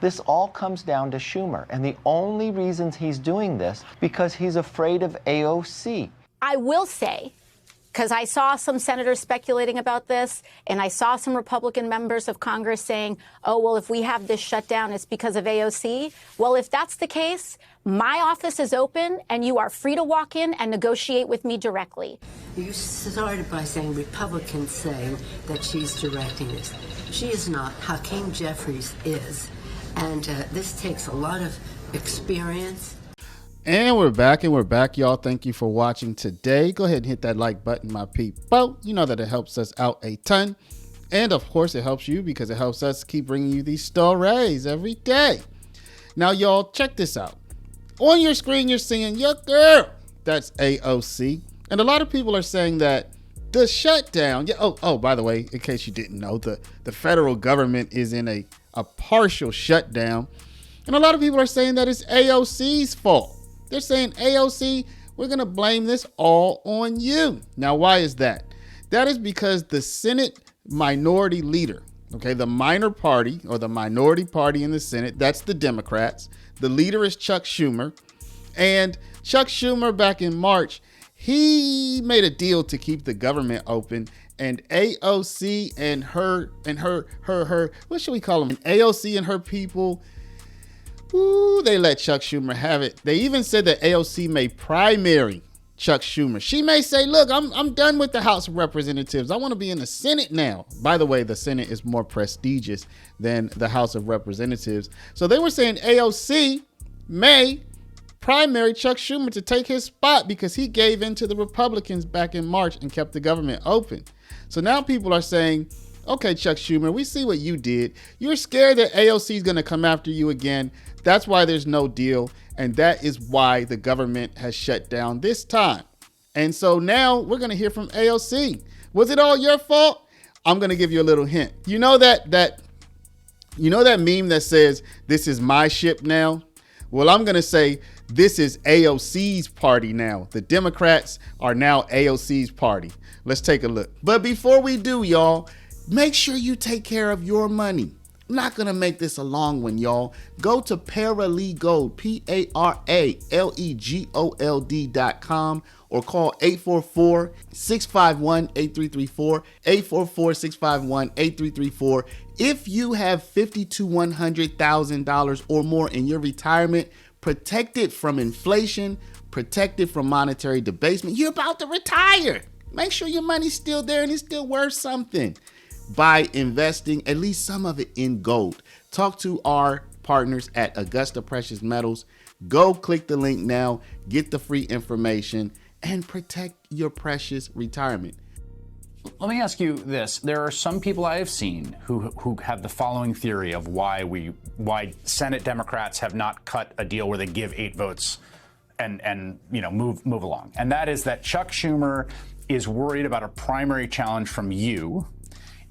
This all comes down to Schumer, and the only reasons he's doing this because he's afraid of AOC. I will say, because I saw some senators speculating about this, and I saw some Republican members of Congress saying, oh, well, if we have this shutdown, it's because of AOC. Well, if that's the case, my office is open, and you are free to walk in and negotiate with me directly. You started by saying Republicans saying that she's directing this. She is not. Hakeem Jeffries is. And this takes a lot of experience. And we're back, y'all. Thank you for watching today. Go ahead and hit that like button, my people. You know that it helps us out a ton. And of course, it helps you because it helps us keep bringing you these stories every day. Now, y'all, check this out. On your screen, you're seeing your girl. That's AOC. And a lot of people are saying that the shutdown. Yeah. Oh, by the way, in case you didn't know, the federal government is in a partial shutdown. And a lot of people are saying that it's AOC's fault. They're saying, AOC, we're going to blame this all on you. Now, why is that? That is because the Senate minority leader, okay, the minor party or the minority party in the Senate, that's the Democrats. The leader is Chuck Schumer. And Chuck Schumer, back in March, he made a deal to keep the government open. And AOC and her, what should we call them? And AOC and her people, ooh, they let Chuck Schumer have it. They even said that AOC may primary Chuck Schumer. She may say, look, I'm done with the House of Representatives. I want to be in the Senate now. By the way, the Senate is more prestigious than the House of Representatives. So they were saying AOC may primary Chuck Schumer to take his spot because he gave in to the Republicans back in March and kept the government open. So now people are saying, okay, Chuck Schumer, we see what you did. You're scared that AOC is going to come after you again. That's why there's no deal. And that is why the government has shut down this time. And so now we're going to hear from AOC. Was it all your fault? I'm going to give you a little hint. You know that meme that says, this is my ship now? Well, I'm going to say this is AOC's party now. The Democrats are now AOC's party. Let's take a look. But before we do, y'all, make sure you take care of your money. I'm not going to make this a long one, y'all. Go to Paralegold, PARALEGOLD.com or call 844-651-8334, 844-651-8334. If you have $50,000 to $100,000 or more in your retirement, protected from inflation, protected from monetary debasement, you're about to retire. Make sure your money's still there and it's still worth something by investing at least some of it in gold. Talk to our partners at Augusta Precious Metals. Go click the link now, get the free information, and protect your precious retirement. Let me ask you this. There are some people I have seen who have the following theory of why Senate Democrats have not cut a deal where they give 8 votes and move along. And that is that Chuck Schumer is worried about a primary challenge from you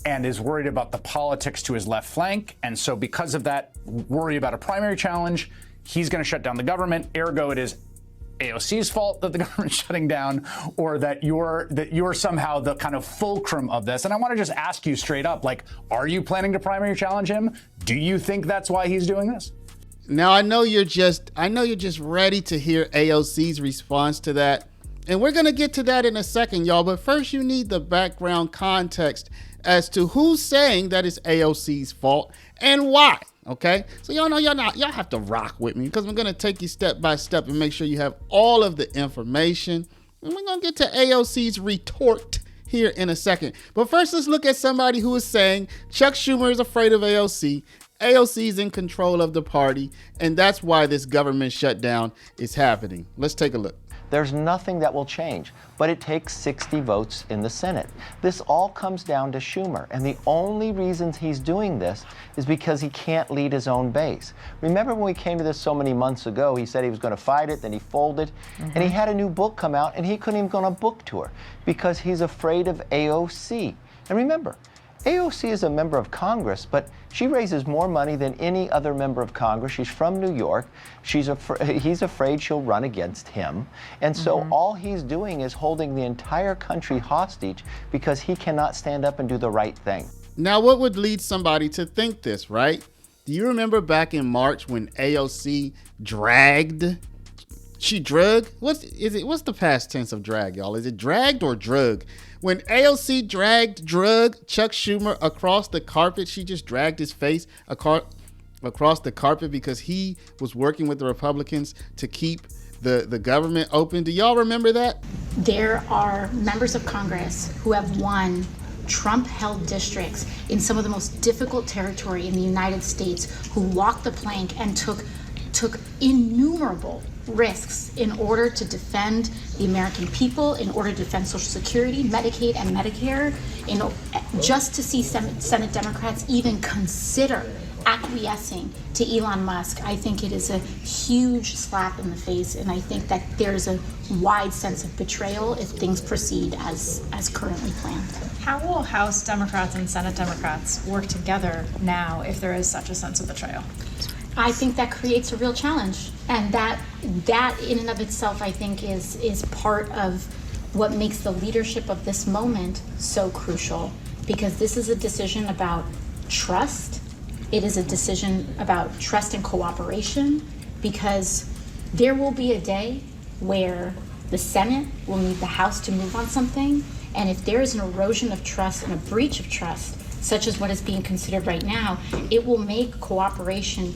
and is worried about the politics to his left flank. And so because of that worry about a primary challenge, he's going to shut down the government. Ergo, it is AOC's fault that the government's shutting down, or that you're somehow the kind of fulcrum of this. And I want to just ask you straight up, like, are you planning to primary challenge him? Do you think that's why he's doing this? Now, I know you're just ready to hear AOC's response to that. And we're going to get to that in a second, y'all. But first, you need the background context as to who's saying that it's AOC's fault and why. Okay, so y'all know y'all have to rock with me because we're going to take you step by step and make sure you have all of the information. And we're going to get to AOC's retort here in a second. But first, let's look at somebody who is saying Chuck Schumer is afraid of AOC. AOC is in control of the party, and that's why this government shutdown is happening. Let's take a look. There's nothing that will change, but it takes 60 votes in the Senate. This all comes down to Schumer, and the only reasons he's doing this is because he can't lead his own base. Remember when we came to this so many months ago, he said he was going to fight it, then he folded, and he had a new book come out, and he couldn't even go on a book tour because he's afraid of AOC. And remember, AOC is a member of Congress, but she raises more money than any other member of Congress. She's from New York. He's afraid she'll run against him. And so all he's doing is holding the entire country hostage because he cannot stand up and do the right thing. Now, what would lead somebody to think this, right? Do you remember back in March when AOC dragged? She drug? What's the past tense of drag, y'all? Is it dragged or drug? When AOC drug Chuck Schumer across the carpet, she just dragged his face across the carpet because he was working with the Republicans to keep the government open. Do y'all remember that? There are members of Congress who have won Trump-held districts in some of the most difficult territory in the United States who walked the plank and took innumerable risks in order to defend the American people, in order to defend Social Security, Medicaid, and Medicare, just to see Senate Democrats even consider acquiescing to Elon Musk. I think it is a huge slap in the face, and I think that there's a wide sense of betrayal if things proceed as currently planned. How will House Democrats and Senate Democrats work together now if there is such a sense of betrayal? I think that creates a real challenge, and that in and of itself, I think, is part of what makes the leadership of this moment so crucial, because this is a decision about trust. It is a decision about trust and cooperation, because there will be a day where the Senate will need the House to move on something, and if there is an erosion of trust and a breach of trust, such as what is being considered right now, it will make cooperation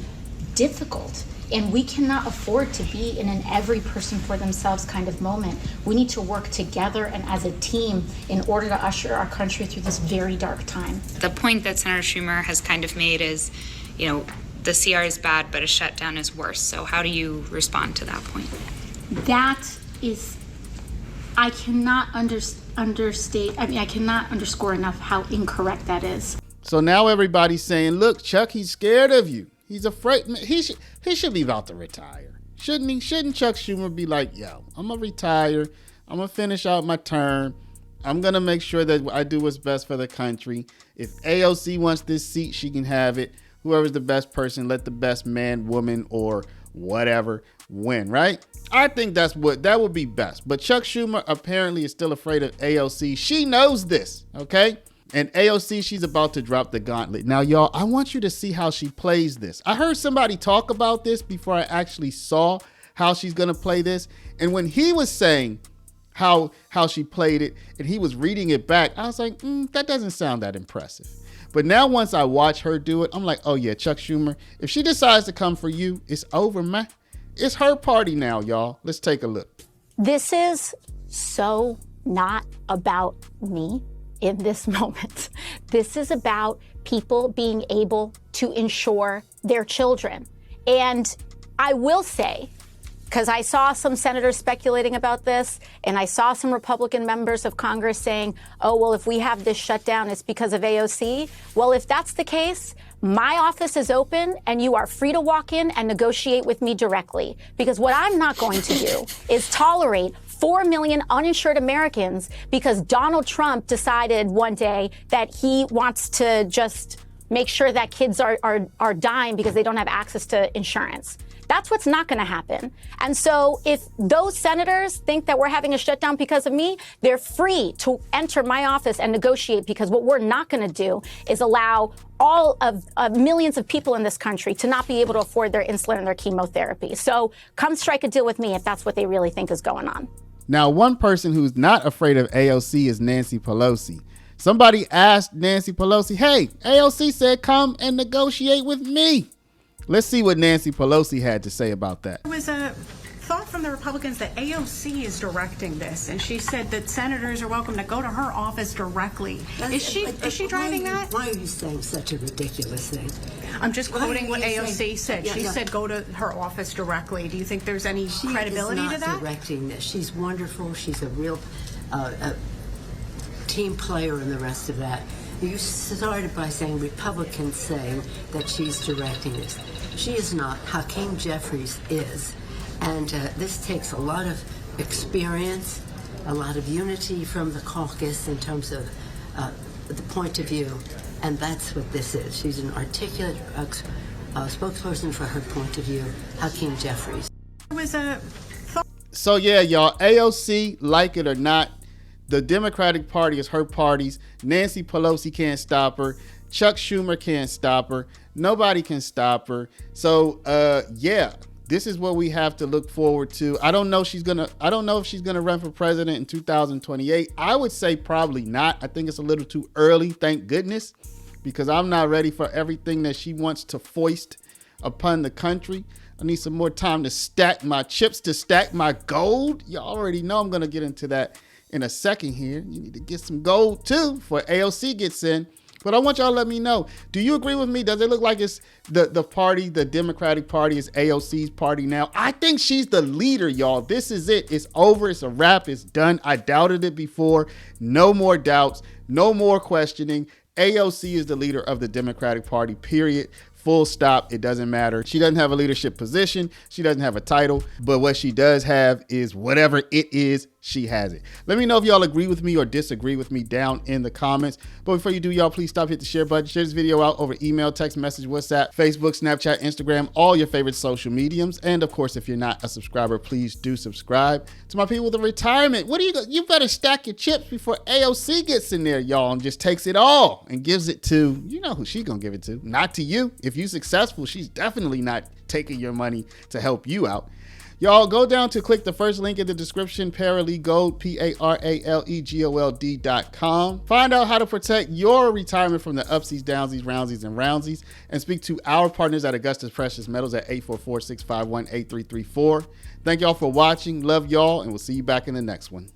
difficult. And we cannot afford to be in an every person for themselves kind of moment. We need to work together and as a team in order to usher our country through this very dark time. The point that Senator Schumer has kind of made is, the CR is bad, but a shutdown is worse. So how do you respond to that point? That is, I cannot I cannot underscore enough how incorrect that is. So now everybody's saying, look, Chuck, he's scared of you. He's afraid. He should be about to retire. Shouldn't he? Shouldn't Chuck Schumer be like, yo, I'm going to retire. I'm going to finish out my term. I'm going to make sure that I do what's best for the country. If AOC wants this seat, she can have it. Whoever's the best person, let the best man, woman, or whatever win, right? I think that would be best. But Chuck Schumer apparently is still afraid of AOC. She knows this, okay? And AOC, she's about to drop the gauntlet. Now, y'all, I want you to see how she plays this. I heard somebody talk about this before I actually saw how she's going to play this. And when he was saying how she played it and he was reading it back, I was like, that doesn't sound that impressive. But now once I watch her do it, I'm like, oh yeah, Chuck Schumer, if she decides to come for you, it's over, man. It's her party now, y'all. Let's take a look. This is so not about me. In this moment, this is about people being able to insure their children. And I will say, because I saw some senators speculating about this, and I saw some Republican members of Congress saying, oh, well, if we have this shutdown, it's because of AOC. Well, if that's the case, my office is open and you are free to walk in and negotiate with me directly. Because what I'm not going to do is tolerate 4 million uninsured Americans because Donald Trump decided one day that he wants to just make sure that kids are dying because they don't have access to insurance. That's what's not going to happen. And so if those senators think that we're having a shutdown because of me, they're free to enter my office and negotiate, because what we're not going to do is allow all of millions of people in this country to not be able to afford their insulin and their chemotherapy. So come strike a deal with me if that's what they really think is going on. Now, one person who's not afraid of AOC is Nancy Pelosi. Somebody asked Nancy Pelosi, hey, AOC said come and negotiate with me. Let's see what Nancy Pelosi had to say about that. There was a thought from the Republicans that AOC is directing this, and she said that senators are welcome to go to her office directly. Is she driving that? Why are you saying such a ridiculous thing? I'm just quoting what AOC said. She said go to her office directly. Do you think there's any credibility to that? She's not directing this. She's wonderful. She's a real team player and the rest of that. You started by saying Republicans saying that she's directing this. She is not. Hakeem Jeffries is. And this takes a lot of experience, a lot of unity from the caucus in terms of the point of view. And that's what this is. She's an articulate spokesperson for her point of view, Hakeem Jeffries. So yeah, y'all, AOC, like it or not, the Democratic Party is her party's. Nancy Pelosi can't stop her. Chuck Schumer can't stop her. Nobody can stop her. So, yeah, this is what we have to look forward to. I don't know if she's gonna run for president in 2028. I would say probably not. I think it's a little too early, thank goodness, because I'm not ready for everything that she wants to foist upon the country. I need some more time to stack my chips, to stack my gold. You already know I'm gonna get into that in a second here. You need to get some gold too before AOC gets in. But I want y'all to let me know, do you agree with me? Does it look like it's the party, the Democratic Party is AOC's party now? I think she's the leader, y'all. This is it. It's over. It's a wrap. It's done. I doubted it before. No more doubts. No more questioning. AOC is the leader of the Democratic Party, period. Full stop. It doesn't matter. She doesn't have a leadership position. She doesn't have a title. But what she does have is whatever it is, she has it. Let me know if y'all agree with me or disagree with me down in the comments. But before you do, y'all, please stop, hit the share button. Share this video out over email, text message, WhatsApp, Facebook, Snapchat, Instagram, all your favorite social mediums. And of course, if you're not a subscriber, please do subscribe. To my people with the retirement, you better stack your chips before AOC gets in there, y'all, and just takes it all and gives it to, you know who she gonna give it to, not to you. If you're successful, she's definitely not taking your money to help you out. Y'all go down to click the first link in the description, Paralegold, PARALEGOLD.com. Find out how to protect your retirement from the upsies, downsies, roundsies, and roundsies, and speak to our partners at Augusta Precious Metals at 844-651-8334. Thank y'all for watching. Love y'all, and we'll see you back in the next one.